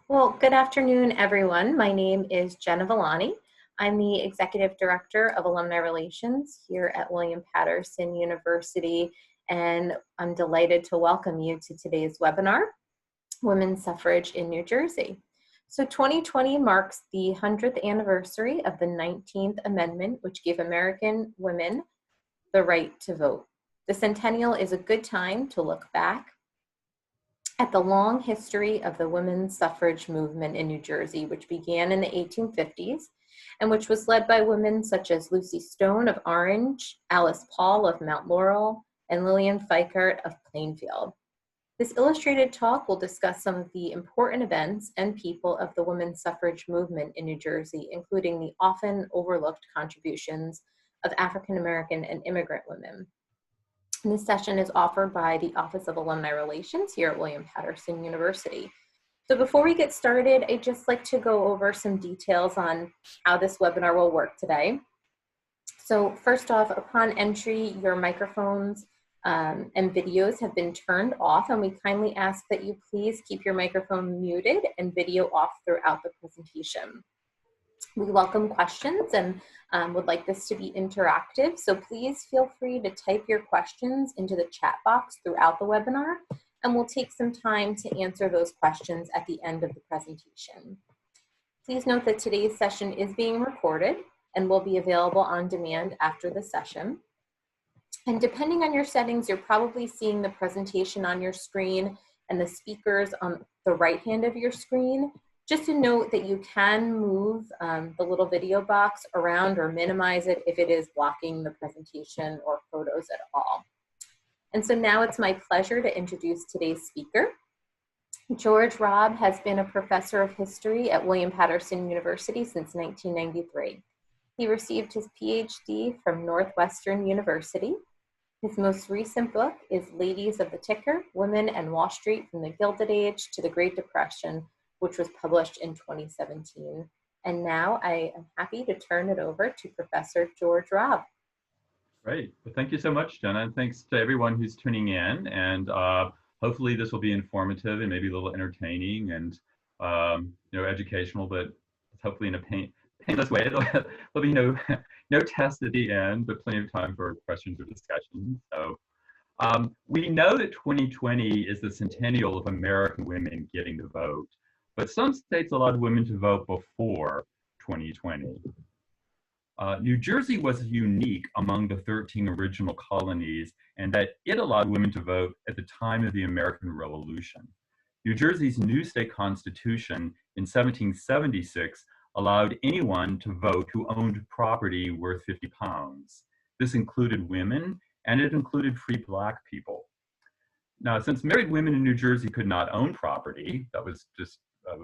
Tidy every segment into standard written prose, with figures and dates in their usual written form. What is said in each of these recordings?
Well, good afternoon, everyone. My name is Jenna Villani. I'm the Executive Director of Alumni Relations here at William Paterson University, and I'm delighted to welcome you to today's webinar, Women's Suffrage in New Jersey. So 2020 marks the 100th anniversary of the 19th Amendment, which gave American women the right to vote. The centennial is a good time to look back at the long history of the women's suffrage movement in New Jersey, which began in the 1850s and which was led by women such as Lucy Stone of Orange, Alice Paul of Mount Laurel, and Lillian Feickert of Plainfield. This illustrated talk will discuss some of the important events and people of the women's suffrage movement in New Jersey, including the often overlooked contributions of African American and immigrant women. And this session is offered by the Office of Alumni Relations here at William Paterson University. So before we get started, I'd just like to go over some details on how this webinar will work today. So first off, upon entry, your microphones and videos have been turned off, and we kindly ask that you please keep your microphone muted and video off throughout the presentation. We welcome questions and would like this to be interactive, so please feel free to type your questions into the chat box throughout the webinar, and we'll take some time to answer those questions at the end of the presentation. Please note that today's session is being recorded and will be available on demand after the session. And depending on your settings, you're probably seeing the presentation on your screen and the speakers on the right hand of your screen. Just to note that you can move the little video box around or minimize it if it is blocking the presentation or photos at all. And so now it's my pleasure to introduce today's speaker. George Robb has been a professor of history at William Paterson University since 1993. He received his PhD from Northwestern University. His most recent book is Ladies of the Ticker, Women and Wall Street from the Gilded Age to the Great Depression, which was published in 2017. And now I am happy to turn it over to Professor George Robb. Great. Well, thank you so much, Jenna, and thanks to everyone who's tuning in. And hopefully this will be informative and maybe a little entertaining and educational, but hopefully in a painless way. There'll be no test at the end, but plenty of time for questions or discussion. So we know that 2020 is the centennial of American women getting the vote. But some states allowed women to vote before 2020. New Jersey was unique among the 13 original colonies in that it allowed women to vote at the time of the American Revolution. New Jersey's new state constitution in 1776 allowed anyone to vote who owned property worth 50 pounds. This included women, and it included free Black people. Now, since married women in New Jersey could not own property, that was just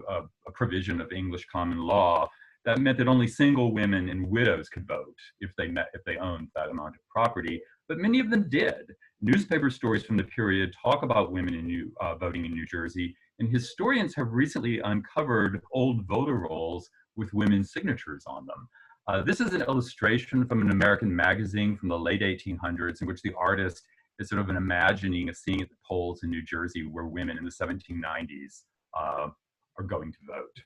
a provision of English common law, that meant that only single women and widows could vote if they owned that amount of property, but many of them did. Newspaper stories from the period talk about women voting in New Jersey, and historians have recently uncovered old voter rolls with women's signatures on them. This is an illustration from an American magazine from the late 1800s in which the artist is sort of an imagining of seeing at the polls in New Jersey where women in the 1790s are going to vote.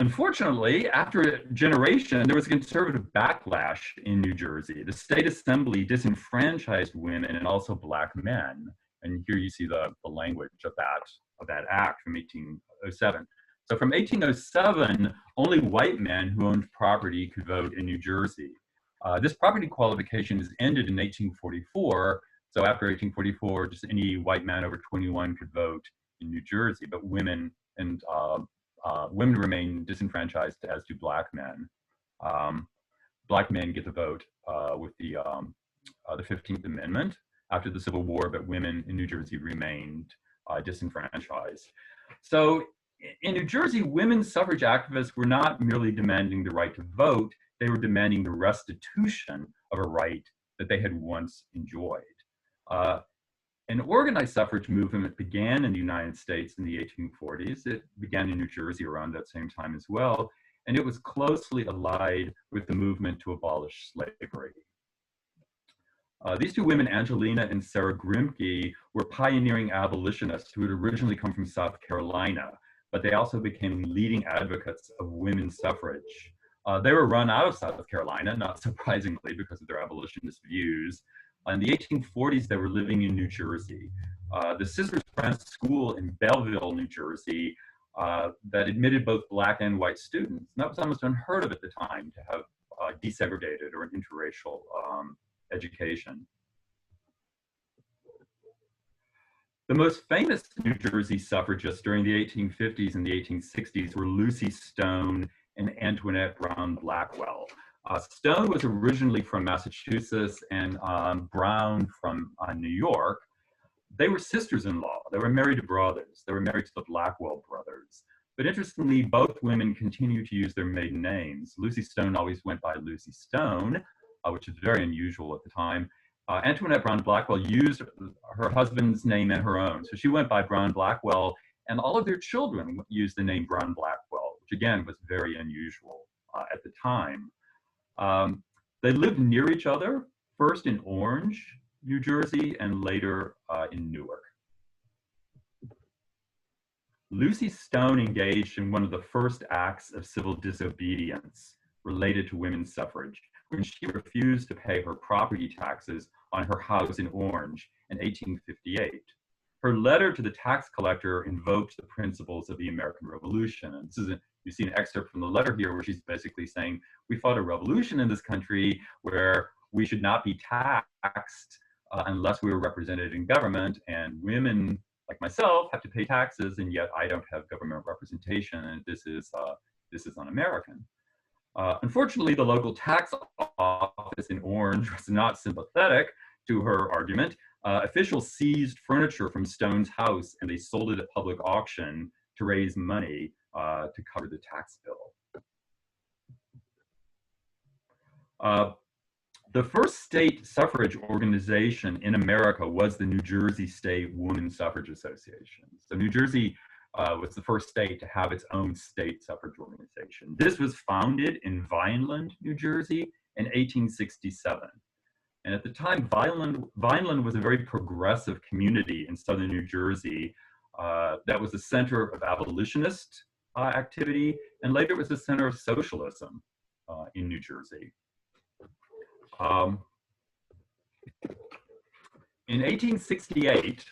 Unfortunately, after a generation, there was a conservative backlash in New Jersey. The state assembly disenfranchised women and also Black men. And here you see the language of that act from 1807. So from 1807, only white men who owned property could vote in New Jersey. This property qualification is ended in 1844. So after 1844, just any white man over 21 could vote in New Jersey, but women remain disenfranchised, as do Black men. Black men get to vote with the 15th Amendment after the Civil War, but women in New Jersey remained disenfranchised. So in New Jersey, women's suffrage activists were not merely demanding the right to vote, they were demanding the restitution of a right that they had once enjoyed. An organized suffrage movement began in the United States in the 1840s. It began in New Jersey around that same time as well, and it was closely allied with the movement to abolish slavery. These two women, Angelina and Sarah Grimke, were pioneering abolitionists who had originally come from South Carolina, but they also became leading advocates of women's suffrage. They were run out of South Carolina, not surprisingly, because of their abolitionist views. In the 1840s, they were living in New Jersey. The Sisters ran a school in Belleville, New Jersey, that admitted both Black and white students. And that was almost unheard of at the time, to have desegregated or an interracial education. The most famous New Jersey suffragists during the 1850s and the 1860s were Lucy Stone and Antoinette Brown Blackwell. Stone was originally from Massachusetts and Brown from New York. They were sisters-in-law. They were married to brothers. They were married to the Blackwell brothers. But interestingly, both women continue to use their maiden names. Lucy Stone always went by Lucy Stone, which is very unusual at the time. Antoinette Brown Blackwell used her husband's name and her own. So she went by Brown Blackwell, and all of their children used the name Brown Blackwell, which again was very unusual at the time. They lived near each other, first in Orange, New Jersey, and later in Newark. Lucy Stone engaged in one of the first acts of civil disobedience related to women's suffrage, when she refused to pay her property taxes on her house in Orange in 1858. Her letter to the tax collector invoked the principles of the American Revolution. And you see an excerpt from the letter here where she's basically saying, we fought a revolution in this country where we should not be taxed unless we were represented in government, and women like myself have to pay taxes, and yet I don't have government representation, and this is un-American. Unfortunately, the local tax office in Orange was not sympathetic to her argument. Officials seized furniture from Stone's house and they sold it at public auction to raise money to cover the tax bill. The first state suffrage organization in America was the New Jersey State Women's Suffrage Association. So New Jersey was the first state to have its own state suffrage organization. This was founded in Vineland, New Jersey in 1867. And at the time, Vineland was a very progressive community in southern New Jersey that was a center of abolitionist activity, and later it was a center of socialism in New Jersey. In 1868,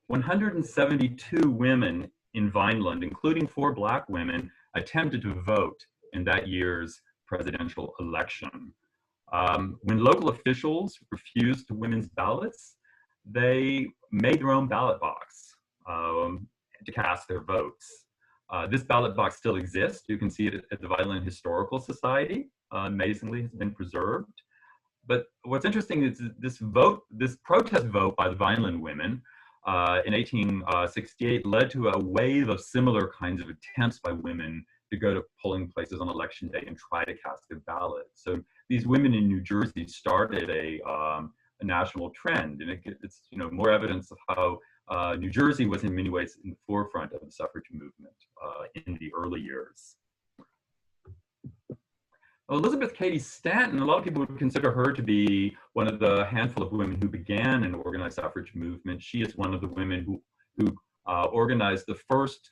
172 women in Vineland, including 4 Black women, attempted to vote in that year's presidential election. When local officials refused women's ballots, they made their own ballot box to cast their votes. This ballot box still exists. You can see it at the Vineland Historical Society. Amazingly, has been preserved. But what's interesting is this protest vote by the Vineland women in 1868 led to a wave of similar kinds of attempts by women to go to polling places on election day and try to cast their ballot. So these women in New Jersey started a national trend, and it's more evidence of how New Jersey was in many ways in the forefront of the suffrage movement in the early years. Elizabeth Cady Stanton, a lot of people would consider her to be one of the handful of women who began an organized suffrage movement. She is one of the women who organized the first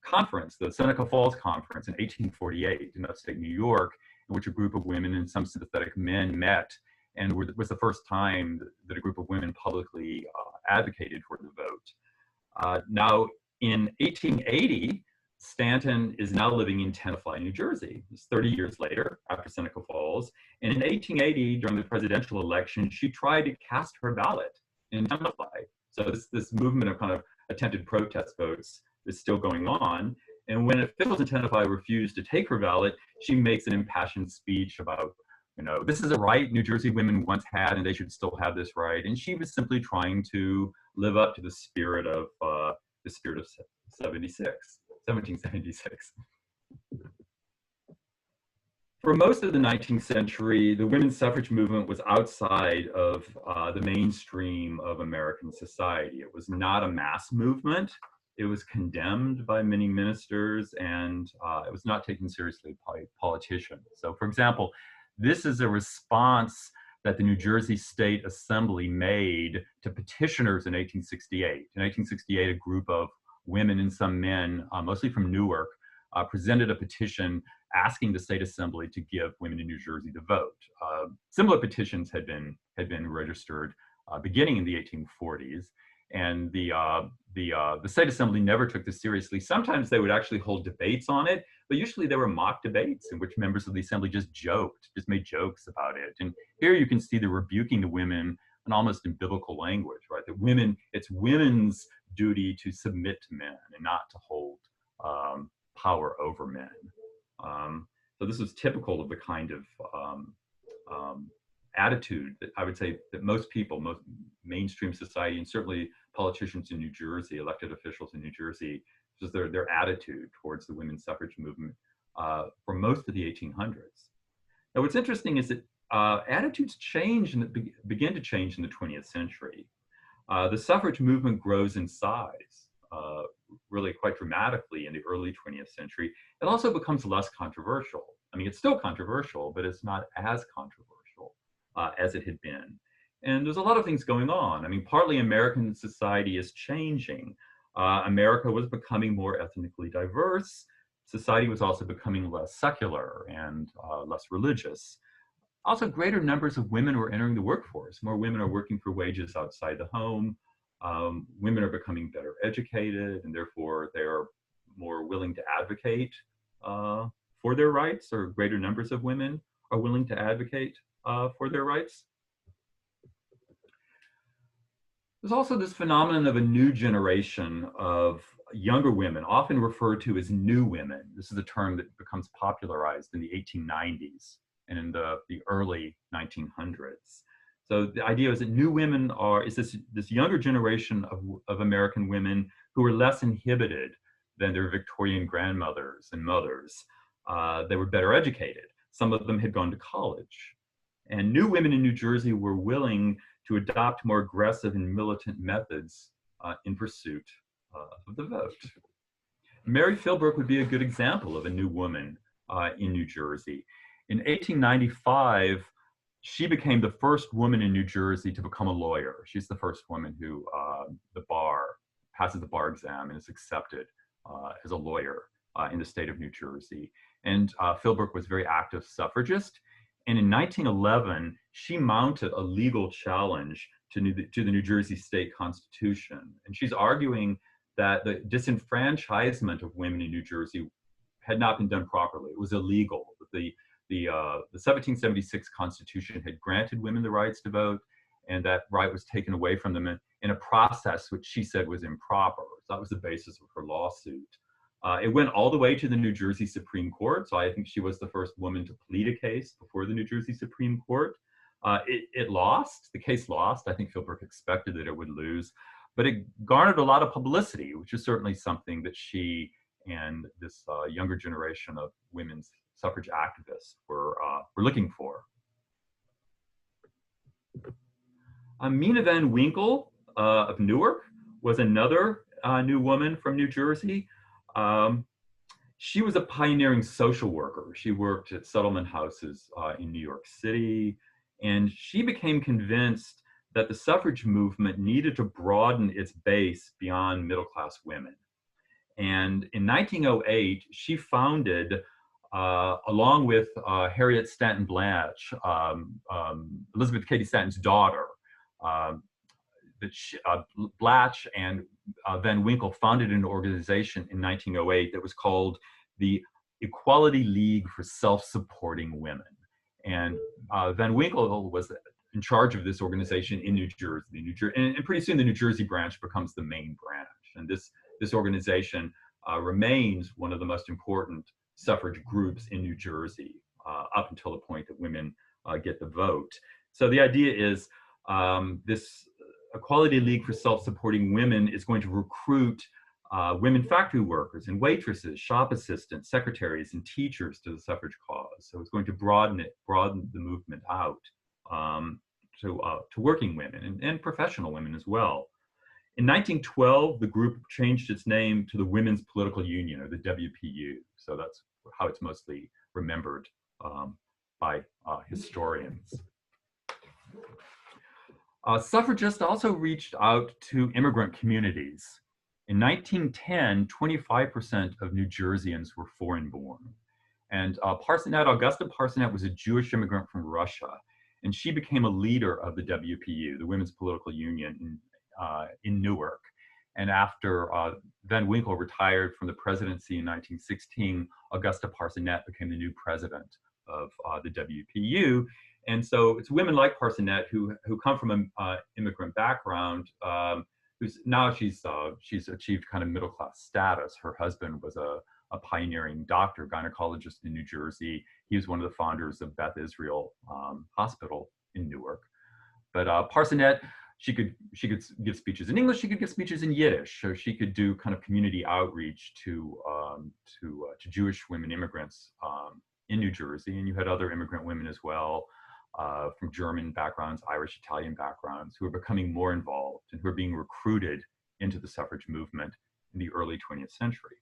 conference, the Seneca Falls Conference in 1848 in upstate New York, in which a group of women and some sympathetic men met, and it was the first time that a group of women publicly advocated for the vote. Now, in 1880, Stanton is now living in Tenafly, New Jersey. It's 30 years later, after Seneca Falls. And in 1880, during the presidential election, she tried to cast her ballot in Tenafly. So this movement of kind of attempted protest votes is still going on. And when officials in Tenafly refused to take her ballot, she makes an impassioned speech about, this is a right New Jersey women once had, and they should still have this right. And she was simply trying to live up to the spirit of 1776. For most of the 19th century, the women's suffrage movement was outside of the mainstream of American society. It was not a mass movement. It was condemned by many ministers, and it was not taken seriously by politicians. So, for example, this is a response that the New Jersey State Assembly made to petitioners in 1868. In 1868, a group of women and some men, mostly from Newark, presented a petition asking the state assembly to give women in New Jersey the vote. Similar petitions had been registered beginning in the 1840s, and the state assembly never took this seriously. Sometimes they would actually hold debates on it, but usually there were mock debates in which members of the assembly just made jokes about it. And here you can see the rebuking the women and almost in biblical language, right? That it's women's duty to submit to men and not to hold power over men. So this is typical of the kind of attitude that I would say that most people, most mainstream society, and certainly politicians in New Jersey, elected officials in New Jersey, just their attitude towards the women's suffrage movement for most of the 1800s. Now, what's interesting is that attitudes begin to change in the 20th century. The suffrage movement grows in size really quite dramatically in the early 20th century. It also becomes less controversial. I mean, it's still controversial, but it's not as controversial as it had been. And there's a lot of things going on. I mean, partly American society is changing. America was becoming more ethnically diverse. Society was also becoming less secular and less religious. Also, greater numbers of women were entering the workforce. More women are working for wages outside the home. Women are becoming better educated, and therefore they are more willing to advocate for their rights, or greater numbers of women are willing to advocate for their rights. There's also this phenomenon of a new generation of younger women, often referred to as new women. This is a term that becomes popularized in the 1890s and in the early 1900s. So the idea is that new women is this younger generation of American women who are less inhibited than their Victorian grandmothers and mothers. They were better educated. Some of them had gone to college. And new women in New Jersey were willing to adopt more aggressive and militant methods in pursuit of the vote. Mary Philbrook would be a good example of a new woman in New Jersey. In 1895, she became the first woman in New Jersey to become a lawyer. She's the first woman who passes the bar exam and is accepted as a lawyer in the state of New Jersey. And Philbrook was a very active suffragist. And in 1911, she mounted a legal challenge to the New Jersey state constitution. And she's arguing that the disenfranchisement of women in New Jersey had not been done properly. It was illegal. The 1776 Constitution had granted women the rights to vote, and that right was taken away from them in a process which she said was improper. So that was the basis of her lawsuit. It went all the way to the New Jersey Supreme Court, so I think she was the first woman to plead a case before the New Jersey Supreme Court. It lost, the case lost. I think Philbrook expected that it would lose, but it garnered a lot of publicity, which is certainly something that she and this younger generation of women's suffrage activists were looking for. Mina Van Winkle of Newark was another new woman from New Jersey. She was a pioneering social worker. She worked at settlement houses in New York City, and she became convinced that the suffrage movement needed to broaden its base beyond middle-class women. And in 1908, she founded, along with Harriet Stanton Blatch, Elizabeth Cady Stanton's daughter, Blatch and Van Winkle founded an organization in 1908 that was called the Equality League for Self-Supporting Women. And Van Winkle was in charge of this organization in New Jersey. And pretty soon the New Jersey branch becomes the main branch. And this organization remains one of the most important suffrage groups in New Jersey up until the point that women get the vote. So the idea is this Equality League for Self-Supporting Women is going to recruit women factory workers and waitresses, shop assistants, secretaries, and teachers to the suffrage cause. So it's going to broaden the movement out to working women and professional women as well. In 1912, the group changed its name to the Women's Political Union, or the WPU. So that's how it's mostly remembered by historians. Suffragists also reached out to immigrant communities. In 1910, 25% of New Jerseyans were foreign-born. And Augusta Parsonette was a Jewish immigrant from Russia, and she became a leader of the WPU, the Women's Political Union in Newark. And after Van Winkle retired from the presidency in 1916, Augusta Parsonette became the new president of the WPU. And so it's women like Parsonette who come from an immigrant background, who's now she's achieved kind of middle class status. Her husband was a pioneering doctor, gynecologist in New Jersey. He was one of the founders of Beth Israel Hospital in Newark. But Parsonette, she could give speeches in English. She could give speeches in Yiddish. So she could do kind of community outreach to Jewish women immigrants in New Jersey. And you had other immigrant women as well, from German backgrounds, Irish, Italian backgrounds, who are becoming more involved and who are being recruited into the suffrage movement in the early 20th century.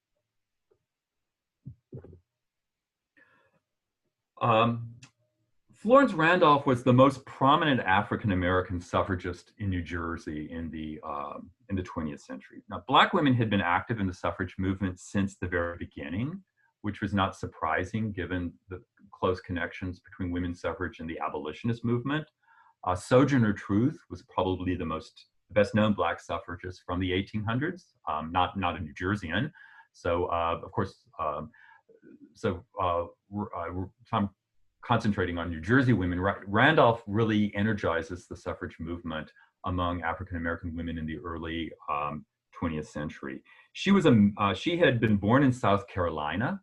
Florence Randolph was the most prominent African-American suffragist in New Jersey in the 20th century. Now, Black women had been active in the suffrage movement since the very beginning, which was not surprising given the close connections between women's suffrage and the abolitionist movement. Sojourner Truth was probably the best known Black suffragist from the 1800s, not a New Jerseyan. So of course, I'm concentrating on New Jersey women. Randolph really energizes the suffrage movement among African-American women in the early 20th century. She had been born in South Carolina,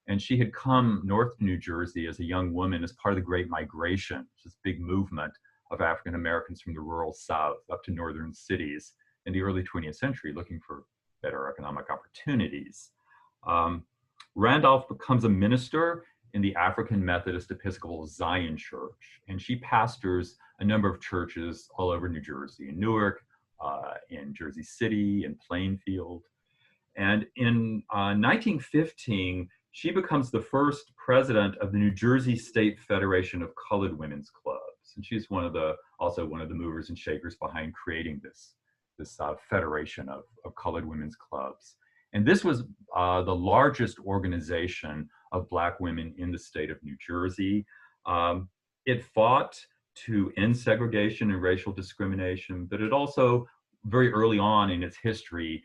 and she had come north to New Jersey as a young woman as part of the Great Migration, this big movement of African Americans from the rural South up to northern cities in the early 20th century, looking for better economic opportunities. Randolph becomes a minister in the African Methodist Episcopal Zion Church, and she pastors a number of churches all over New Jersey, in Newark, in Jersey City, in Plainfield. And in 1915, she becomes the first president of the New Jersey State Federation of Colored Women's Clubs. And she's also one of the movers and shakers behind creating this federation of colored women's clubs. And this was the largest organization of Black women in the state of New Jersey. It fought to end segregation and racial discrimination, but it also, very early on in its history,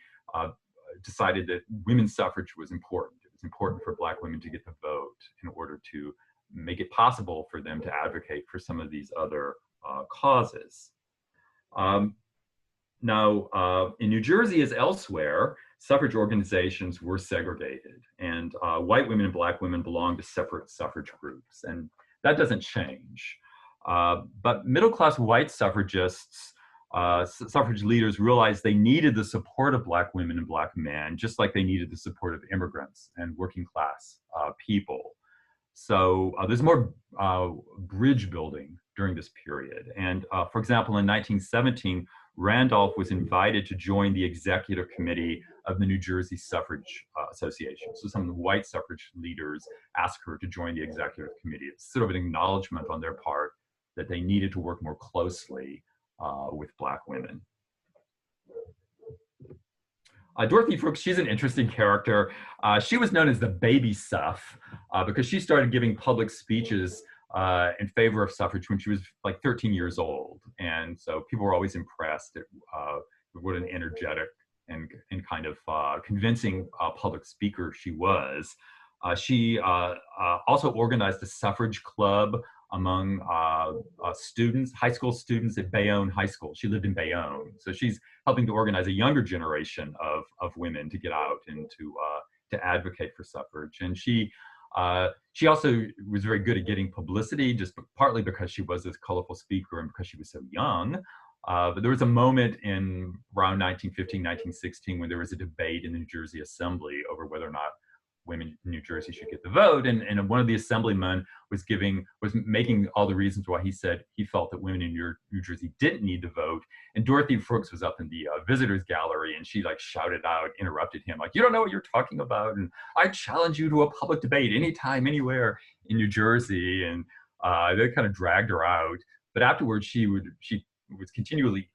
decided that women's suffrage was important. It was important for Black women to get the vote in order to make it possible for them to advocate for some of these other causes. Now, in New Jersey as elsewhere, suffrage organizations were segregated, and white women and Black women belonged to separate suffrage groups, and that doesn't change. But middle-class white suffragists, suffrage leaders realized they needed the support of Black women and Black men, just like they needed the support of immigrants and working-class people. So there's more bridge building during this period. And for example, in 1917, Randolph was invited to join the executive committee of the New Jersey Suffrage Association. So some of the white suffrage leaders asked her to join the executive committee. It's sort of an acknowledgement on their part that they needed to work more closely with Black women. Dorothy Brooks, she's an interesting character. She was known as the baby suff because she started giving public speeches in favor of suffrage when she was like 13 years old. And so people were always impressed at what an energetic and kind of convincing public speaker she was. She also organized a suffrage club among students, high school students at Bayonne High School. She lived in Bayonne. So she's helping to organize a younger generation of women to get out and to advocate for suffrage. And she also was very good at getting publicity, just partly because she was this colorful speaker and because she was so young. But there was a moment in around 1915, 1916, when there was a debate in the New Jersey Assembly over whether or not women in New Jersey should get the vote. And one of the assemblymen was making all the reasons why he said he felt that women in New Jersey didn't need to vote. And Dorothy Brooks was up in the visitors gallery, and she like shouted out, interrupted him, like, "You don't know what you're talking about. And I challenge you to a public debate anytime, anywhere in New Jersey." And they kind of dragged her out. But afterwards, she was continually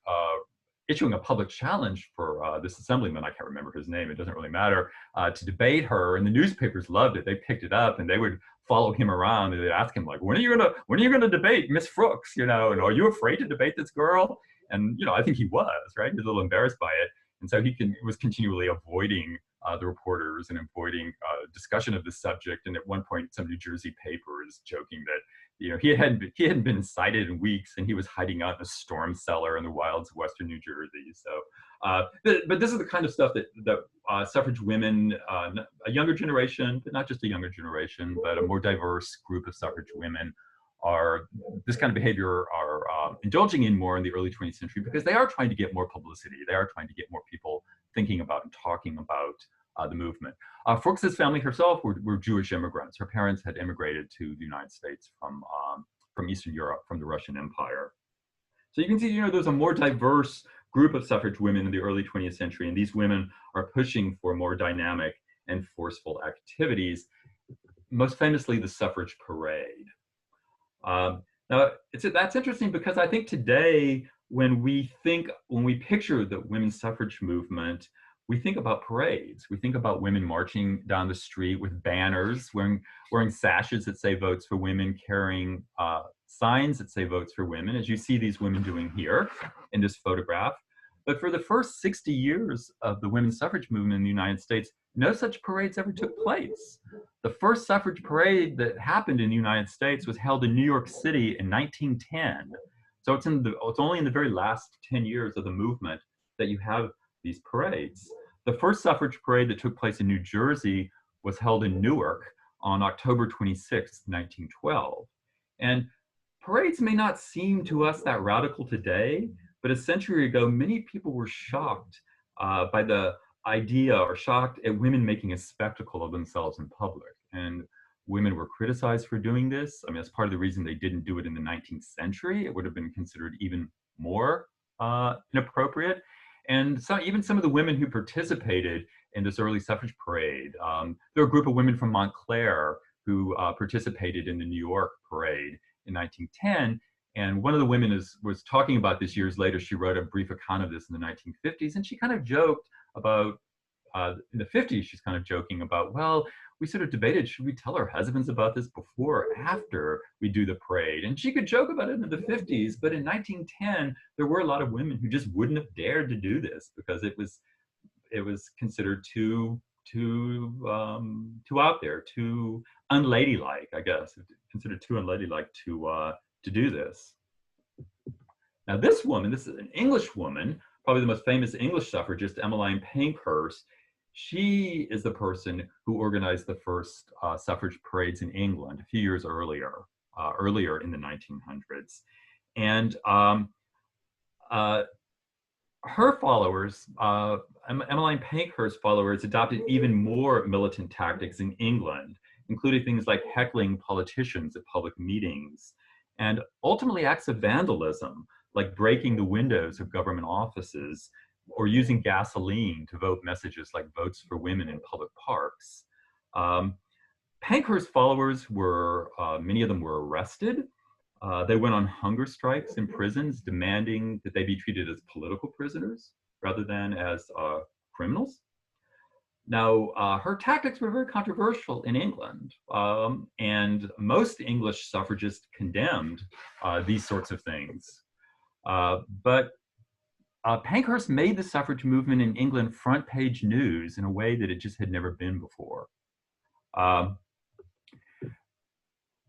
issuing a public challenge for this assemblyman, I can't remember his name, it doesn't really matter, to debate her, and the newspapers loved it. They picked it up and they would follow him around and they'd ask him, like, when are you gonna debate Miss Frooks, you know, and are you afraid to debate this girl? And, you know, I think he was, right? He was a little embarrassed by it. And so he was continually avoiding the reporters and avoiding discussion of this subject. And at one point, some New Jersey paper is joking that, you know, he hadn't been cited in weeks, and he was hiding out in a storm cellar in the wilds of Western New Jersey. So, but this is the kind of stuff that suffrage women, a younger generation, but not just a younger generation, but a more diverse group of suffrage women, this kind of behavior are indulging in more in the early 20th century, because they are trying to get more publicity. They are trying to get more people thinking about and talking about the movement. Frooks's family herself were Jewish immigrants. Her parents had immigrated to the United States from Eastern Europe, from the Russian Empire. So you can see, you know, there's a more diverse group of suffrage women in the early 20th century, and these women are pushing for more dynamic and forceful activities, most famously the suffrage parade. Now, that's interesting, because I think today, when we picture the women's suffrage movement, we think about parades. We think about women marching down the street with banners, wearing sashes that say "Votes for Women," carrying signs that say "Votes for Women," as you see these women doing here in this photograph. But for the first 60 years of the women's suffrage movement in the United States, no such parades ever took place. The first suffrage parade that happened in the United States was held in New York City in 1910. So it's only in the very last 10 years of the movement that you have these parades. The first suffrage parade that took place in New Jersey was held in Newark on October 26, 1912. And parades may not seem to us that radical today, but a century ago, many people were shocked by the idea, or shocked at women making a spectacle of themselves in public. And women were criticized for doing this. I mean, that's part of the reason they didn't do it in the 19th century. It would have been considered even more inappropriate. And so even some of the women who participated in this early suffrage parade, there were a group of women from Montclair who participated in the New York parade in 1910. And one of the women was talking about this years later. She wrote a brief account of this in the 1950s, and she kind of joked about, in the 50s, she's kind of joking about, well, we sort of debated, should we tell our husbands about this before or after we do the parade? And she could joke about it in the 50s, but in 1910, there were a lot of women who just wouldn't have dared to do this, because it was considered too out there, too unladylike, I guess, considered too unladylike to do this. Now this woman, this is an English woman, probably the most famous English suffragist, Emmeline Pankhurst. She is the person who organized the first suffrage parades in England a few years earlier in the 1900s. And her followers, Emmeline Pankhurst's followers, adopted even more militant tactics in England, including things like heckling politicians at public meetings, and ultimately acts of vandalism, like breaking the windows of government offices, or using gasoline to vote messages like "Votes for Women" in public parks. Pankhurst's followers many of them were arrested. They went on hunger strikes in prisons, demanding that they be treated as political prisoners rather than as criminals. Now, her tactics were very controversial in England, and most English suffragists condemned these sorts of things. But Pankhurst made the suffrage movement in England front page news in a way that it just had never been before.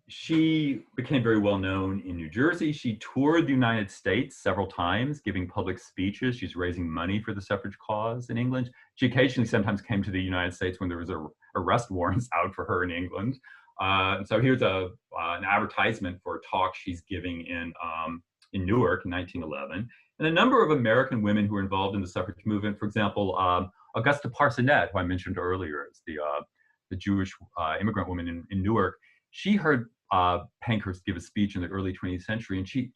She became very well known in New Jersey. She toured the United States several times, giving public speeches. She's raising money for the suffrage cause in England. She occasionally sometimes came to the United States when there was arrest warrants out for her in England. So here's an advertisement for a talk she's giving in Newark in 1911. And a number of American women who were involved in the suffrage movement, for example, Augusta Parsonette, who I mentioned earlier, is the Jewish immigrant woman in Newark. She heard Pankhurst give a speech in the early 20th century, and she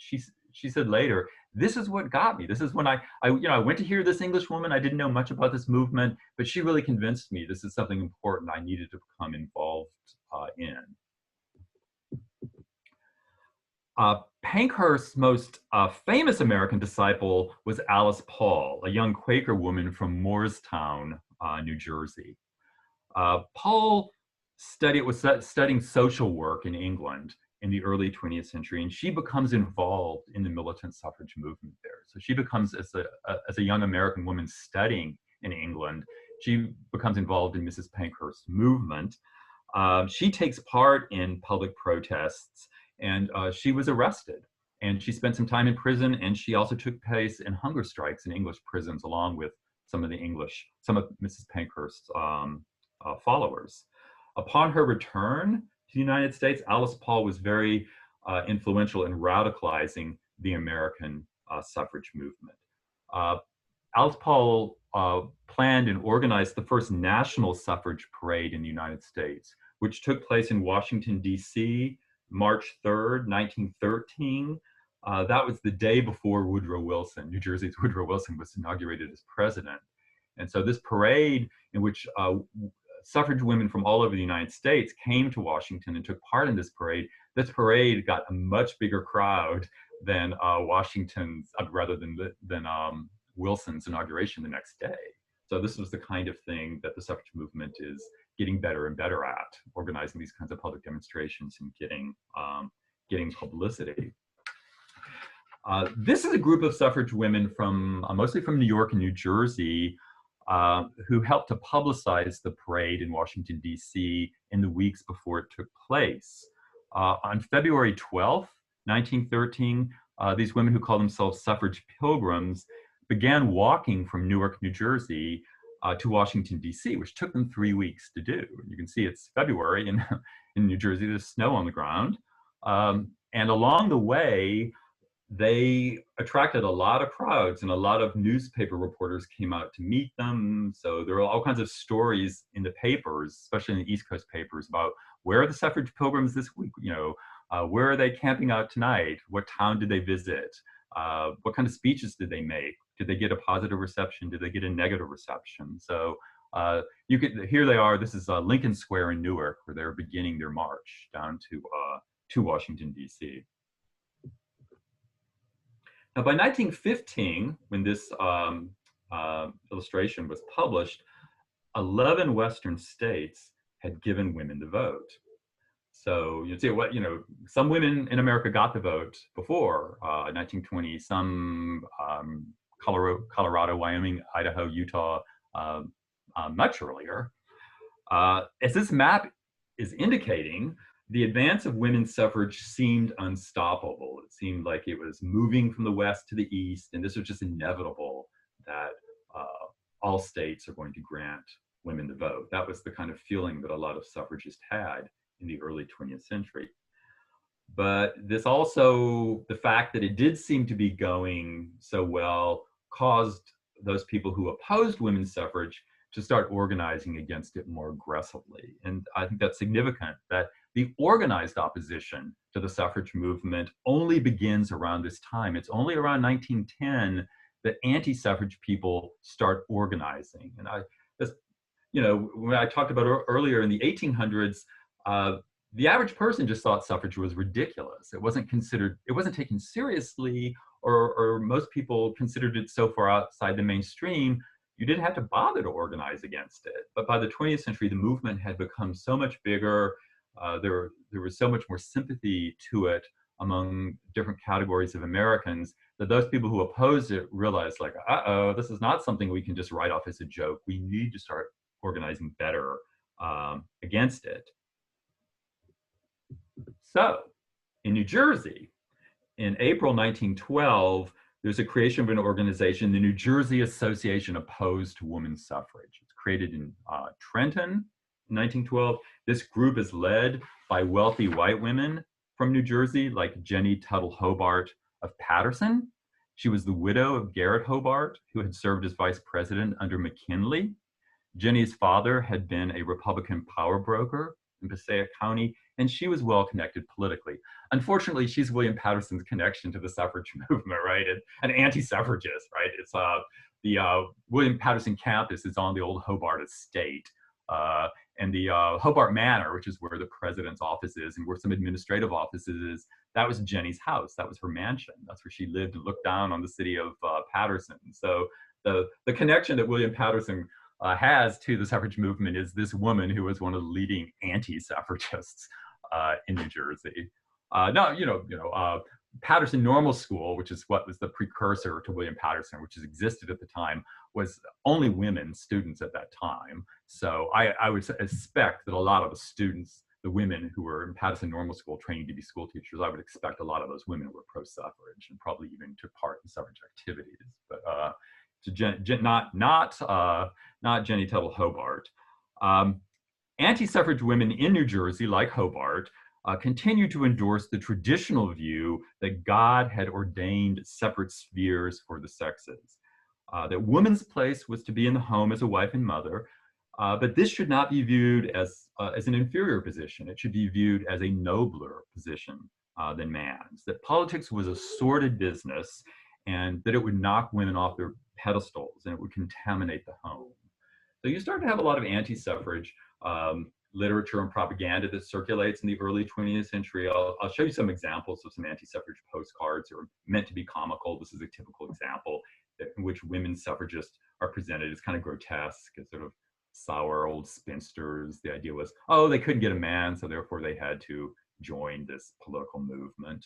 said later, "This is what got me. This is when I went to hear this English woman. I didn't know much about this movement, but she really convinced me this is something important I needed to become involved in." Pankhurst's most famous American disciple was Alice Paul, a young Quaker woman from Moorestown, New Jersey. Paul was studying social work in England in the early 20th century, and she becomes involved in the militant suffrage movement there. So she becomes, as a young American woman studying in England, she becomes involved in Mrs. Pankhurst's movement. She takes part in public protests, and she was arrested. And she spent some time in prison, and she also took place in hunger strikes in English prisons, along with some of Mrs. Pankhurst's followers. Upon her return to the United States, Alice Paul was very influential in radicalizing the American suffrage movement. Alice Paul planned and organized the first national suffrage parade in the United States, which took place in Washington, D.C., March 3rd, 1913. That was the day before Woodrow Wilson, New Jersey's Woodrow Wilson, was inaugurated as president. And so this parade, in which suffrage women from all over the United States came to Washington and took part in this parade got a much bigger crowd than Wilson's inauguration the next day. So this was the kind of thing that the suffrage movement is getting better and better at, organizing these kinds of public demonstrations and getting publicity. This is a group of suffrage women mostly from New York and New Jersey, who helped to publicize the parade in Washington, D.C. in the weeks before it took place. On February 12th, 1913, these women who call themselves Suffrage Pilgrims began walking from Newark, New Jersey to Washington, D.C., which took them 3 weeks to do. You can see it's February in New Jersey, there's snow on the ground. And along the way, they attracted a lot of crowds, and a lot of newspaper reporters came out to meet them. So there were all kinds of stories in the papers, especially in the East Coast papers, about where are the suffrage pilgrims this week? Where are they camping out tonight? What town did they visit? What kind of speeches did they make? Did they get a positive reception? Did they get a negative reception? So here they are. This is Lincoln Square in Newark, where they're beginning their march down to Washington, D.C. Now, by 1915, when this illustration was published, 11 Western states had given women the vote. So you see some women in America got the vote before 1920, some Colorado, Wyoming, Idaho, Utah, much earlier. As this map is indicating, the advance of women's suffrage seemed unstoppable. It seemed like it was moving from the west to the east, and this was just inevitable that all states are going to grant women the vote. That was the kind of feeling that a lot of suffragists had in the early 20th century. But this also, the fact that it did seem to be going so well, caused those people who opposed women's suffrage to start organizing against it more aggressively. And I think that's significant, that the organized opposition to the suffrage movement only begins around this time. It's only around 1910 that anti-suffrage people start organizing. And when I talked about earlier in the 1800s, the average person just thought suffrage was ridiculous. It wasn't taken seriously, or most people considered it so far outside the mainstream, you didn't have to bother to organize against it. But by the 20th century, the movement had become so much bigger. There was so much more sympathy to it among different categories of Americans, that those people who opposed it realized, like, this is not something we can just write off as a joke. We need to start organizing better against it. So in New Jersey, in April 1912, there's a creation of an organization, the New Jersey Association Opposed to Women's Suffrage. It's created in Trenton in 1912. This group is led by wealthy white women from New Jersey, like Jennie Tuttle Hobart of Paterson. She was the widow of Garrett Hobart, who had served as vice president under McKinley. Jennie's father had been a Republican power broker in Passaic County, and she was well connected politically. Unfortunately, she's William Paterson's connection to the suffrage movement, right? An anti-suffragist, right? It's the William Paterson campus is on the old Hobart estate. And the Hobart Manor, which is where the president's office is and where some administrative offices is, that was Jennie's house. That was her mansion. That's where she lived and looked down on the city of Paterson. So the connection that William Paterson has to the suffrage movement is this woman who was one of the leading anti-suffragists in New Jersey. Paterson Normal School, which is what was the precursor to William Paterson, which has existed at the time, was only women students at that time. So I would expect that a lot of the students, the women who were in Paterson Normal School training to be school teachers, I would expect a lot of those women were pro-suffrage and probably even took part in suffrage activities. But not Jennie Tuttle Hobart. Anti-suffrage women in New Jersey, like Hobart, continue to endorse the traditional view that God had ordained separate spheres for the sexes. That woman's place was to be in the home as a wife and mother, but this should not be viewed as an inferior position. It should be viewed as a nobler position than man's. That politics was a sordid business, and that it would knock women off their pedestals and it would contaminate the home. So you start to have a lot of anti-suffrage literature and propaganda that circulates in the early 20th century. I'll show you some examples of some anti-suffrage postcards that are meant to be comical. This is a typical example in which women suffragists are presented as kind of grotesque, as sort of sour old spinsters. The idea was, oh, they couldn't get a man, so therefore they had to join this political movement.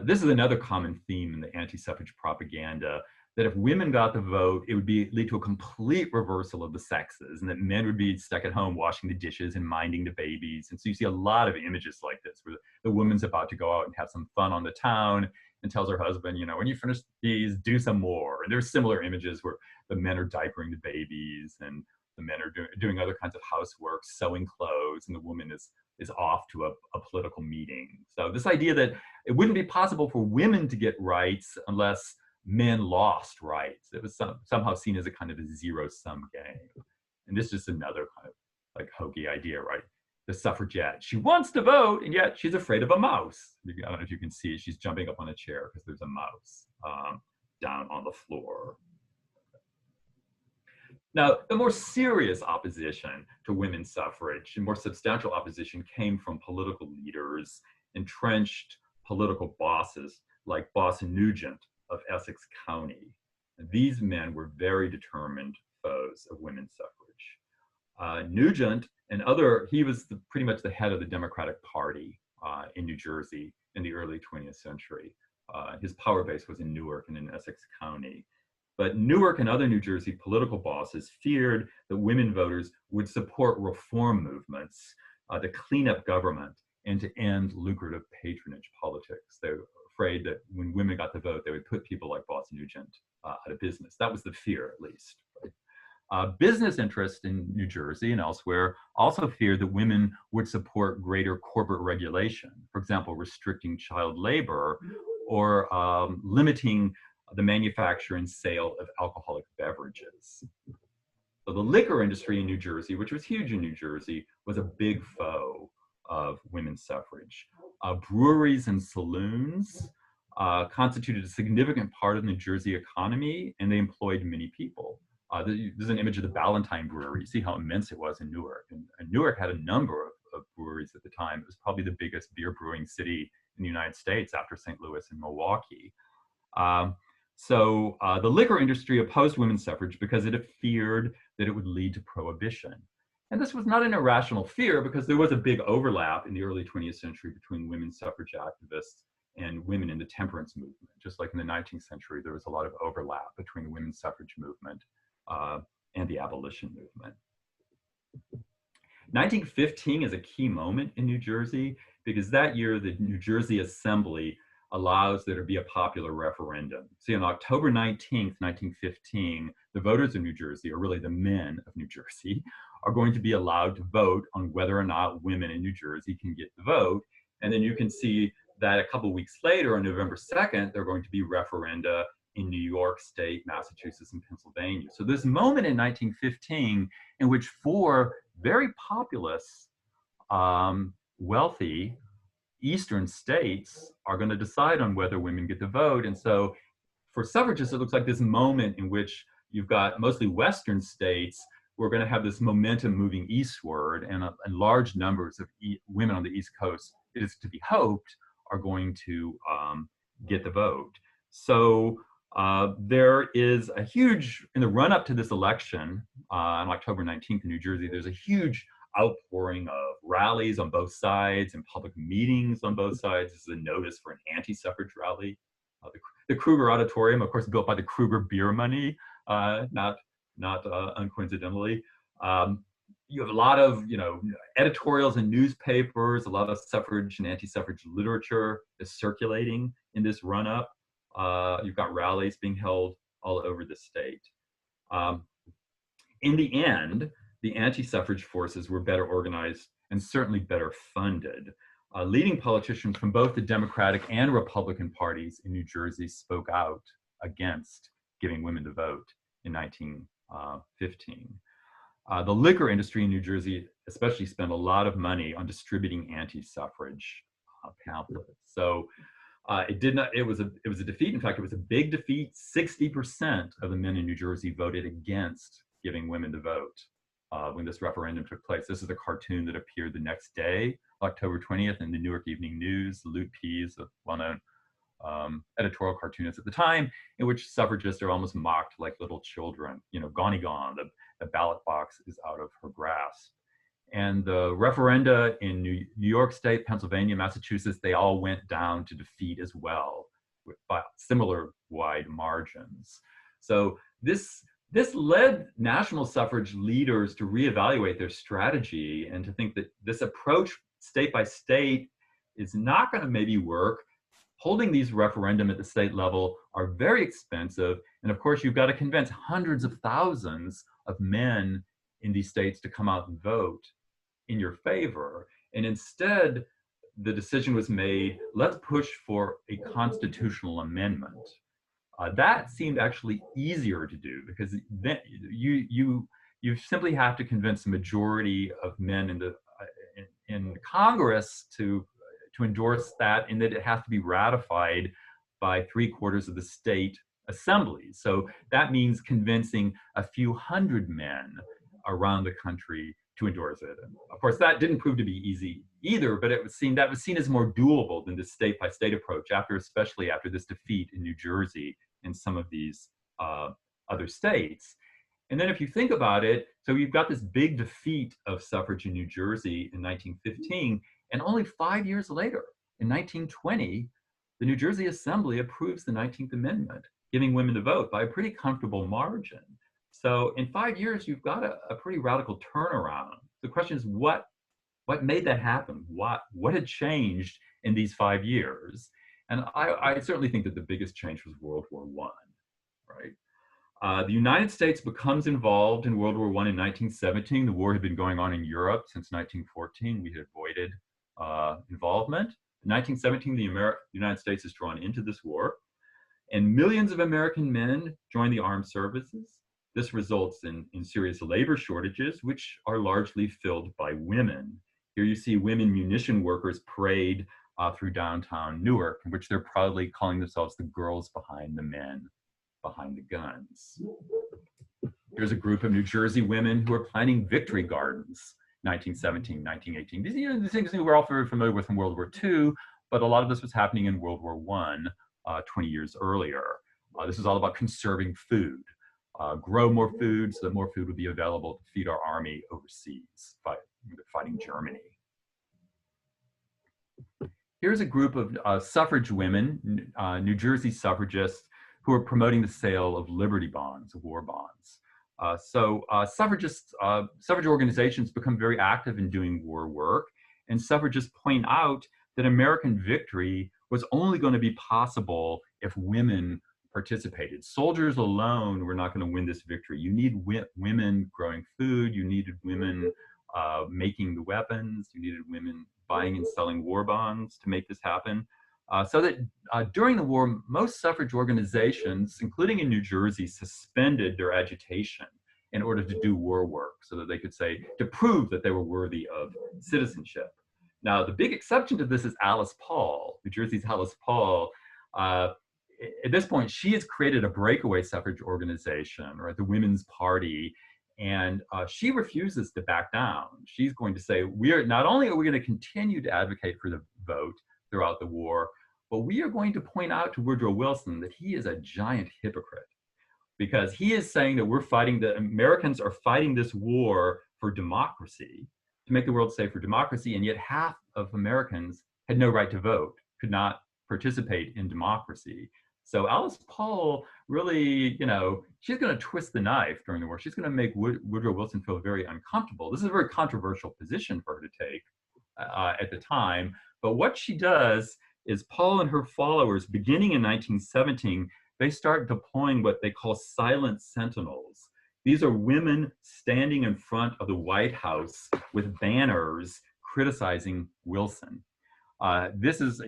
This is another common theme in the anti-suffrage propaganda, that if women got the vote, it would lead to a complete reversal of the sexes, and that men would be stuck at home washing the dishes and minding the babies. And so you see a lot of images like this, where the woman's about to go out and have some fun on the town and tells her husband, when you finish these, do some more. And there's similar images where the men are diapering the babies and the men are doing other kinds of housework, sewing clothes, and the woman is off to a political meeting. So this idea that it wouldn't be possible for women to get rights unless men lost rights. It was somehow seen as a kind of a zero-sum game. And this is another kind of like hokey idea, right? The suffragette, she wants to vote, and yet she's afraid of a mouse. I don't know if you can see, she's jumping up on a chair because there's a mouse down on the floor. Now, the more serious opposition to women's suffrage, and more substantial opposition, came from political leaders, entrenched political bosses like Boss Nugent of Essex County. And these men were very determined foes of women's suffrage. Nugent and he was pretty much the head of the Democratic Party in New Jersey in the early 20th century. His power base was in Newark and in Essex County. But Newark and other New Jersey political bosses feared that women voters would support reform movements to clean up government and to end lucrative patronage politics. They were afraid that when women got the vote, they would put people like Boss Nugent out of business. That was the fear, at least. Right? Business interests in New Jersey and elsewhere also feared that women would support greater corporate regulation, for example, restricting child labor or limiting the manufacture and sale of alcoholic beverages. So the liquor industry in New Jersey, which was huge in New Jersey, was a big foe of women's suffrage. Breweries and saloons constituted a significant part of the New Jersey economy, and they employed many people. There's an image of the Ballantine Brewery. You see how immense it was in Newark. And Newark had a number of breweries at the time. It was probably the biggest beer brewing city in the United States after St. Louis and Milwaukee. So the liquor industry opposed women's suffrage because it feared that it would lead to prohibition. And this was not an irrational fear, because there was a big overlap in the early 20th century between women's suffrage activists and women in the temperance movement. Just like in the 19th century, there was a lot of overlap between the women's suffrage movement and the abolition movement. 1915 is a key moment in New Jersey, because that year the New Jersey Assembly allows there to be a popular referendum. See, on October 19th, 1915, the voters of New Jersey, or really the men of New Jersey, are going to be allowed to vote on whether or not women in New Jersey can get the vote. And then you can see that a couple weeks later, on November 2nd, there are going to be referenda in New York State, Massachusetts, and Pennsylvania. So this moment in 1915 in which 4 very populous, wealthy Eastern states are going to decide on whether women get the vote. And so for suffragists, it looks like this moment in which you've got mostly Western states who are going to have this momentum moving eastward, and large numbers of women on the East Coast it is to be hoped, are going to get the vote. So there is a huge, in the run up to this election on October 19th in New Jersey, there's a huge outpouring of rallies on both sides and public meetings on both sides. This is a notice for an anti-suffrage rally. The Kruger Auditorium, of course, built by the Kruger beer money, not uncoincidentally. You have a lot of, editorials in newspapers, a lot of suffrage and anti-suffrage literature is circulating in this run-up. You've got rallies being held all over the state. In the end, the anti-suffrage forces were better organized and certainly better funded. Leading politicians from both the Democratic and Republican parties in New Jersey spoke out against giving women the vote in 1915. The liquor industry in New Jersey especially spent a lot of money on distributing anti-suffrage pamphlets. So it was a defeat. In fact, it was a big defeat. 60% of the men in New Jersey voted against giving women the vote when this referendum took place. This is the cartoon that appeared the next day, October 20th, in the Newark Evening News. Lute Pease, a well-known editorial cartoonist at the time, in which suffragists are almost mocked like little children. Gone, the ballot box is out of her grasp. And the referenda in New York State, Pennsylvania, Massachusetts, they all went down to defeat as well, by similar wide margins. So this led national suffrage leaders to reevaluate their strategy and to think that this approach state by state is not going to maybe work. Holding these referendum at the state level are very expensive. And of course, you've got to convince hundreds of thousands of men in these states to come out and vote in your favor. And instead, the decision was made, let's push for a constitutional amendment. That seemed actually easier to do because then you simply have to convince the majority of men in Congress to endorse that, and that it has to be ratified by 3/4 of the state assemblies. So that means convincing a few hundred men around the country to endorse it. And of course, that didn't prove to be easy either, but that was seen as more doable than the state-by-state approach, especially after this defeat in New Jersey and some of these other states. And then if you think about it, so you've got this big defeat of suffrage in New Jersey in 1915, and only 5 years later, in 1920, the New Jersey Assembly approves the 19th Amendment, giving women the vote by a pretty comfortable margin. So in 5 years, you've got a pretty radical turnaround. The question is, what made that happen? What had changed in these 5 years? And I certainly think that the biggest change was World War I, right? The United States becomes involved in World War I in 1917. The war had been going on in Europe since 1914. We had avoided involvement. In 1917, the United States is drawn into this war, and millions of American men join the armed services. This results in serious labor shortages, which are largely filled by women. Here you see women munition workers parade through downtown Newark, in which they're proudly calling themselves the girls behind the men behind the guns. Here's a group of New Jersey women who are planting victory gardens, 1917, 1918. These things we're all very familiar with from World War II, but a lot of this was happening in World War I, 20 years earlier. This is all about conserving food. Grow more food so that more food would be available to feed our army overseas, fighting Germany. Here's a group of suffrage women, New Jersey suffragists, who are promoting the sale of Liberty bonds, war bonds. Suffrage organizations become very active in doing war work, and suffragists point out that American victory was only going to be possible if women participated. Soldiers alone were not going to win this victory. You need women growing food, you needed women making the weapons, you needed women buying and selling war bonds to make this happen. So that during the war, most suffrage organizations, including in New Jersey, suspended their agitation in order to do war work so that they could to prove that they were worthy of citizenship. Now, the big exception to this is Alice Paul, New Jersey's Alice Paul. At this point, she has created a breakaway suffrage organization, or the Women's Party, and she refuses to back down. She's going to say, not only are we going to continue to advocate for the vote throughout the war. But we are going to point out to Woodrow Wilson that he is a giant hypocrite, because he is saying that the Americans are fighting this war for democracy, to make the world safe for democracy, and yet half of Americans had no right to vote, could not participate in democracy. So Alice Paul really, she's going to twist the knife during the war. She's going to make Woodrow Wilson feel very uncomfortable. This is a very controversial position for her to take at the time. But what she does is Paul and her followers, beginning in 1917, they start deploying what they call silent sentinels. These are women standing in front of the White House with banners criticizing Wilson.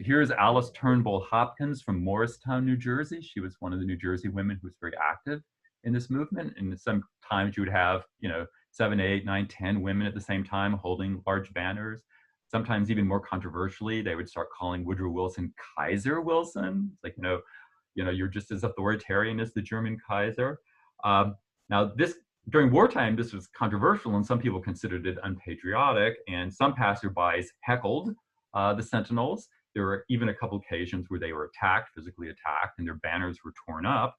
Here's Alice Turnbull Hopkins from Morristown, New Jersey. She was one of the New Jersey women who was very active in this movement. And sometimes you would have, 7, 8, 9, 10 women at the same time holding large banners. Sometimes even more controversially, they would start calling Woodrow Wilson Kaiser Wilson. It's like, you're just as authoritarian as the German Kaiser. Now, during wartime, this was controversial, and some people considered it unpatriotic, and some passerbys heckled the Sentinels. There were even a couple occasions where they were physically attacked, and their banners were torn up.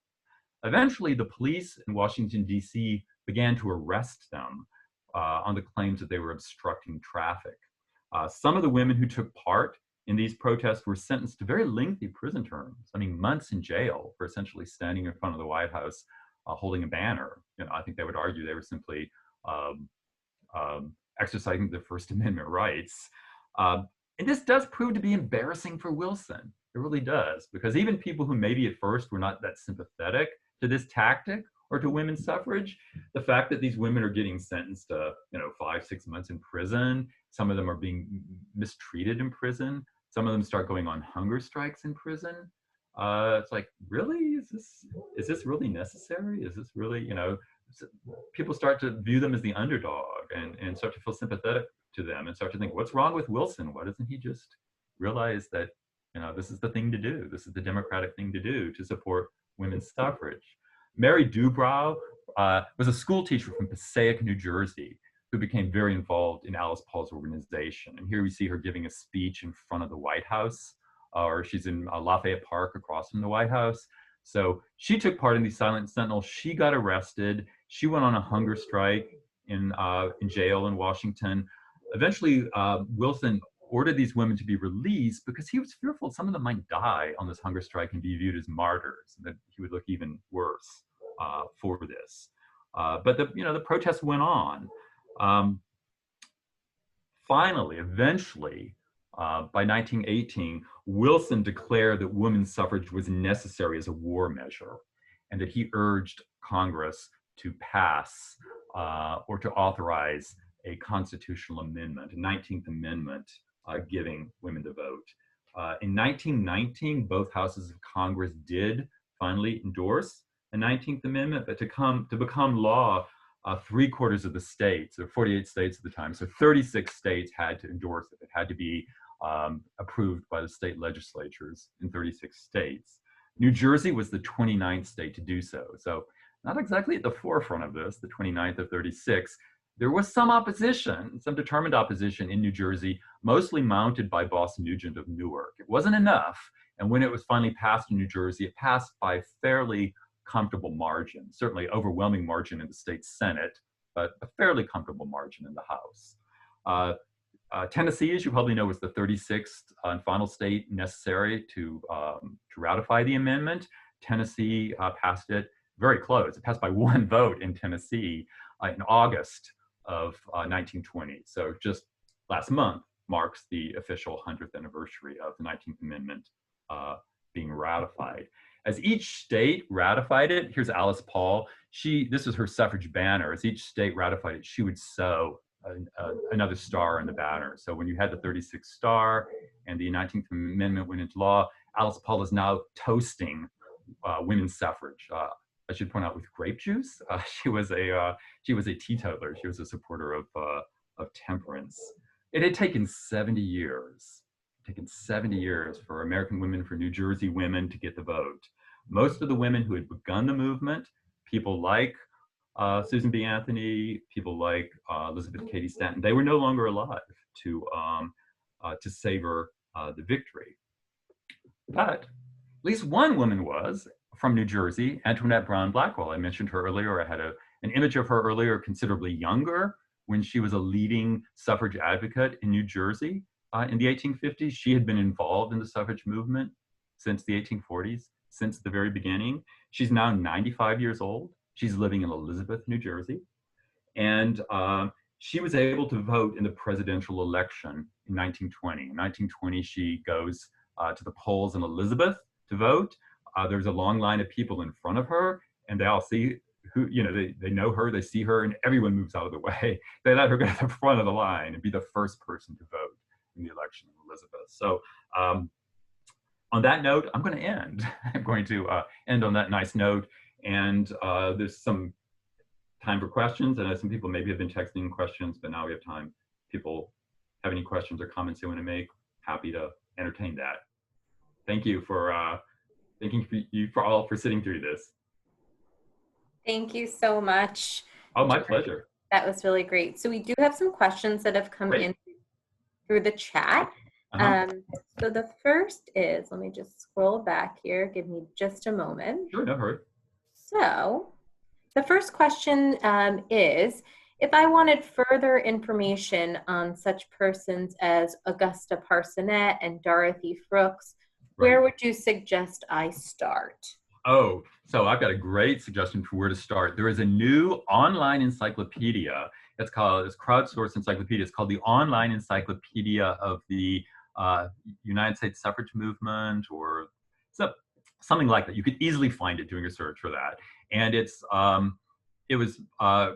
Eventually, the police in Washington, D.C. began to arrest them on the claims that they were obstructing traffic. Some of the women who took part in these protests were sentenced to very lengthy prison terms. Months in jail for essentially standing in front of the White House holding a banner. I think they would argue they were simply exercising their First Amendment rights. And this does prove to be embarrassing for Wilson. It really does, because even people who maybe at first were not that sympathetic to this tactic or to women's suffrage, the fact that these women are getting sentenced to 5, 6 months in prison, some of them are being mistreated in prison, some of them start going on hunger strikes in prison. It's like, really? Is this really necessary? Is this really, people start to view them as the underdog and start to feel sympathetic to them and start to think, what's wrong with Wilson? Why doesn't he just realize that, this is the thing to do? This is the democratic thing to do, to support women's suffrage. Mary Dubrow was a school teacher from Passaic, New Jersey, who became very involved in Alice Paul's organization. And here we see her giving a speech in front of the White House, or she's in Lafayette Park across from the White House. So she took part in these silent sentinels. She got arrested. She went on a hunger strike in jail in Washington. Eventually, Wilson ordered these women to be released because he was fearful some of them might die on this hunger strike and be viewed as martyrs, and that he would look even worse for this. But the protests went on. Finally, eventually, by 1918, Wilson declared that women's suffrage was necessary as a war measure, and that he urged Congress to pass or to authorize a constitutional amendment, a 19th Amendment, giving women the vote. In 1919, both houses of Congress did finally endorse the 19th Amendment, but to become law, 3/4 of the states, or 48 states at the time, so 36 states had to endorse it. It had to be approved by the state legislatures in 36 states. New Jersey was the 29th state to do so. So not exactly at the forefront of this, the 29th of 36. There was some opposition, some determined opposition in New Jersey, mostly mounted by boss Nugent of Newark. It wasn't enough. And when it was finally passed in New Jersey, it passed by a fairly comfortable margin, certainly overwhelming margin in the state Senate, but a fairly comfortable margin in the House. Tennessee, as you probably know, was the 36th and final state necessary to ratify the amendment. Tennessee passed it very close. It passed by one vote in Tennessee in August of 1920. So just last month marks the official 100th anniversary of the 19th Amendment being ratified. As each state ratified it, here's Alice Paul. This is her suffrage banner. As each state ratified it, she would sew another star in the banner. So when you had the 36th star and the 19th Amendment went into law, Alice Paul is now toasting women's suffrage. I should point out, with grape juice. She was a teetotaler. She was a supporter of temperance. It had taken 70 years. For American women, for New Jersey women to get the vote. Most of the women who had begun the movement, people like Susan B. Anthony, people like Elizabeth Cady Stanton, they were no longer alive to savor the victory. But at least one woman was from New Jersey, Antoinette Brown Blackwell. I mentioned her earlier. I had an image of her earlier, considerably younger, when she was a leading suffrage advocate in New Jersey in the 1850s. She had been involved in the suffrage movement since the 1840s, since the very beginning. She's now 95 years old. She's living in Elizabeth, New Jersey. And she was able to vote in the presidential election in 1920. In 1920, she goes to the polls in Elizabeth to vote. There's a long line of people in front of her, and they all see who, they know her, they see her, and everyone moves out of the way. They let her go to the front of the line and be the first person to vote in the election of Elizabeth. So on that note, I'm going to end. I'm going to end on that nice note. And there's some time for questions. And some people maybe have been texting questions, but now we have time. People have any questions or comments they want to make, happy to entertain that. Thank you for all for sitting through this. Thank you so much. Oh, my pleasure. That was really great. So we do have some questions that have come in through the chat. So the first is, let me just scroll back here. Give me just a moment. Sure, no hurry. So the first question is, if I wanted further information on such persons as Augusta Parsonette and Dorothy Brooks, where would you suggest I start? Oh, so I've got a great suggestion for where to start. There is a new online encyclopedia. It's crowdsourced encyclopedia. It's called the Online Encyclopedia of the United States Suffrage Movement, or something like that. You could easily find it doing a search for that. And it was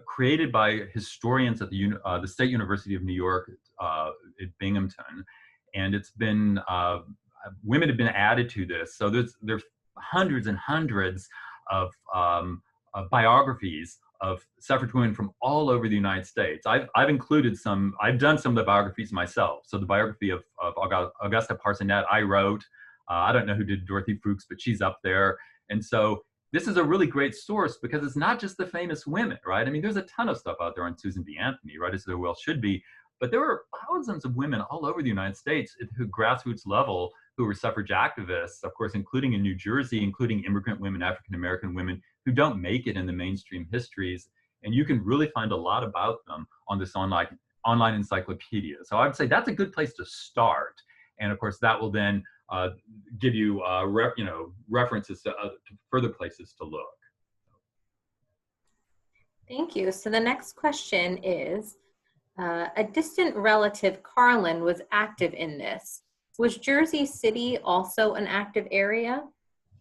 created by historians at the State University of New York at Binghamton, and it's been women have been added to this. So there's hundreds and hundreds of biographies of suffrage women from all over the United States. I've included some. I've done some of the biographies myself. So the biography of Augusta Parsonette I wrote. I don't know who did Dorothy Brooks, but she's up there. And so this is a really great source because it's not just the famous women, right? I mean, there's a ton of stuff out there on Susan B. Anthony, right, as there well should be. But there were thousands of women all over the United States at the grassroots level who were suffrage activists, of course, including in New Jersey, including immigrant women, African-American women who don't make it in the mainstream histories. And you can really find a lot about them on this online encyclopedia. So I would say that's a good place to start. And of course, that will then give you references to further places to look. Thank you. So the next question is, a distant relative, Carlin, was active in this. Was Jersey City also an active area?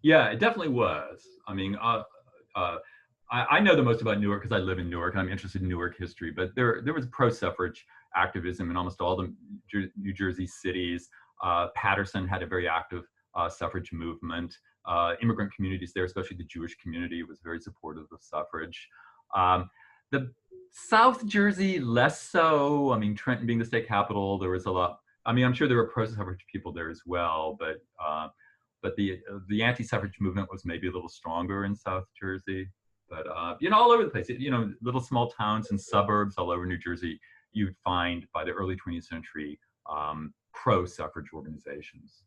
Yeah, it definitely was. I mean, I know the most about Newark because I live in Newark and I'm interested in Newark history, but there was pro-suffrage activism in almost all the New Jersey cities. Paterson had a very active suffrage movement. Immigrant communities there, especially the Jewish community, was very supportive of suffrage. The South Jersey, less so. I mean, Trenton being the state capital, there was a lot. I mean, I'm sure there were pro-suffrage people there as well, but the anti-suffrage movement was maybe a little stronger in South Jersey. But all over the place, little small towns and suburbs all over New Jersey, you'd find by the early 20th century pro-suffrage organizations.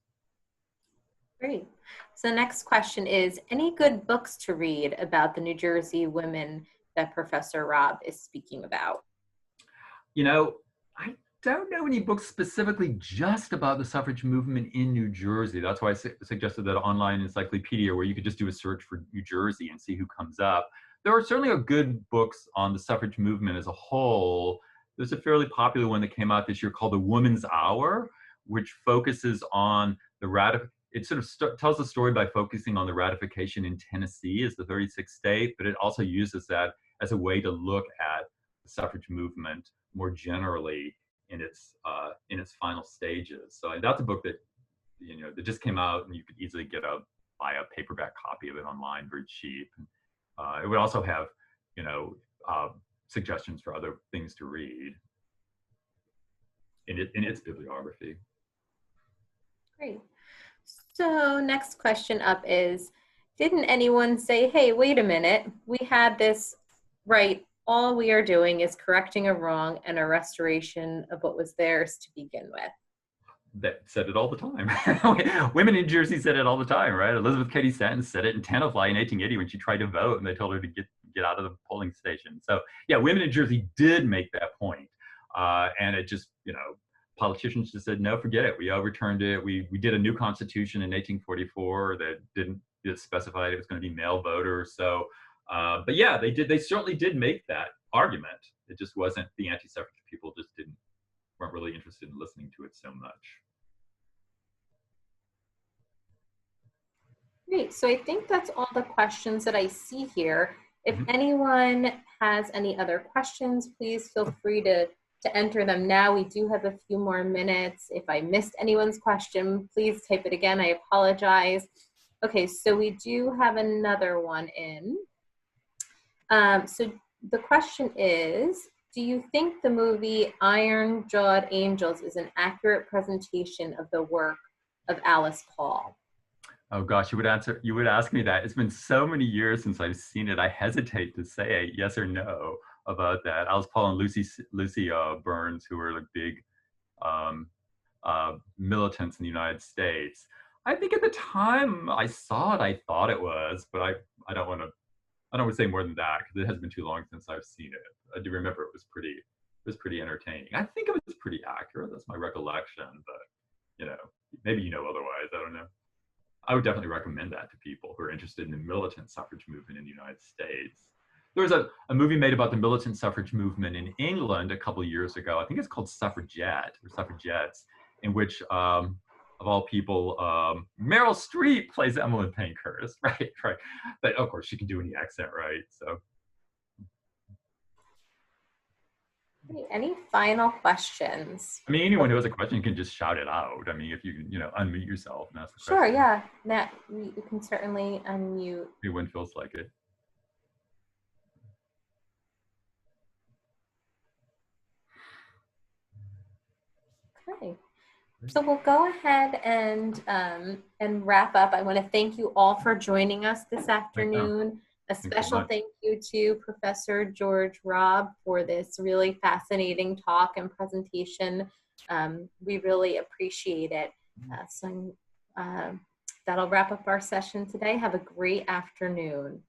Great. So the next question is, any good books to read about the New Jersey women that Professor Robb is speaking about? I don't know any books specifically just about the suffrage movement in New Jersey. That's why I suggested that online encyclopedia where you could just do a search for New Jersey and see who comes up. There are certainly good books on the suffrage movement as a whole. There's a fairly popular one that came out this year called The Woman's Hour, which focuses on it sort of tells the story by focusing on the ratification in Tennessee as the 36th state, but it also uses that as a way to look at the suffrage movement more generally in its final stages. So that's a book that that just came out, and you could easily buy a paperback copy of it online, very cheap. It would also have suggestions for other things to read in its bibliography. Great. So next question up is, didn't anyone say, hey, wait a minute, we had this right, all we are doing is correcting a wrong and a restoration of what was theirs to begin with? that said it all the time. Women in Jersey said it all the time, right? Elizabeth Cady Stanton said it in Tenafly in 1880 when she tried to vote and they told her to get out of the polling station. So yeah, women in Jersey did make that point. And it just, politicians just said, no, forget it. We overturned it. We did a new constitution in 1844 that didn't specify it was going to be male voters. So, but yeah, they certainly did make that argument. It just wasn't, the anti-suffrage people just weren't really interested in listening to it so much. Great, so I think that's all the questions that I see here. If anyone has any other questions, please feel free to enter them now. We do have a few more minutes. If I missed anyone's question, please type it again. I apologize. Okay, so we do have another one in. So the question is, do you think the movie Iron-Jawed Angels is an accurate presentation of the work of Alice Paul? Oh gosh, you would ask me that. It's been so many years since I've seen it. I hesitate to say yes or no about that. Alice Paul and Lucy Burns, who were like big militants in the United States. I think at the time I saw it, I thought it was, but I don't want to say more than that because it has been too long since I've seen it. I do remember it was pretty entertaining. I think it was pretty accurate. That's my recollection, but maybe otherwise. I don't know. I would definitely recommend that to people who are interested in the militant suffrage movement in the United States. There was a movie made about the militant suffrage movement in England a couple of years ago. I think it's called Suffragette or Suffragettes, in which, of all people, Meryl Streep plays Emmeline Pankhurst, right? But of course, she can do any accent, right? So. Any final questions? I mean, anyone who has a question can just shout it out. I mean, if you unmute yourself and ask the question. Sure, yeah. Nat, you can certainly unmute. Everyone feels like it. Okay. So we'll go ahead and wrap up. I want to thank you all for joining us this afternoon. A special thank you to Professor George Robb for this really fascinating talk and presentation. We really appreciate it. So that'll wrap up our session today. Have a great afternoon.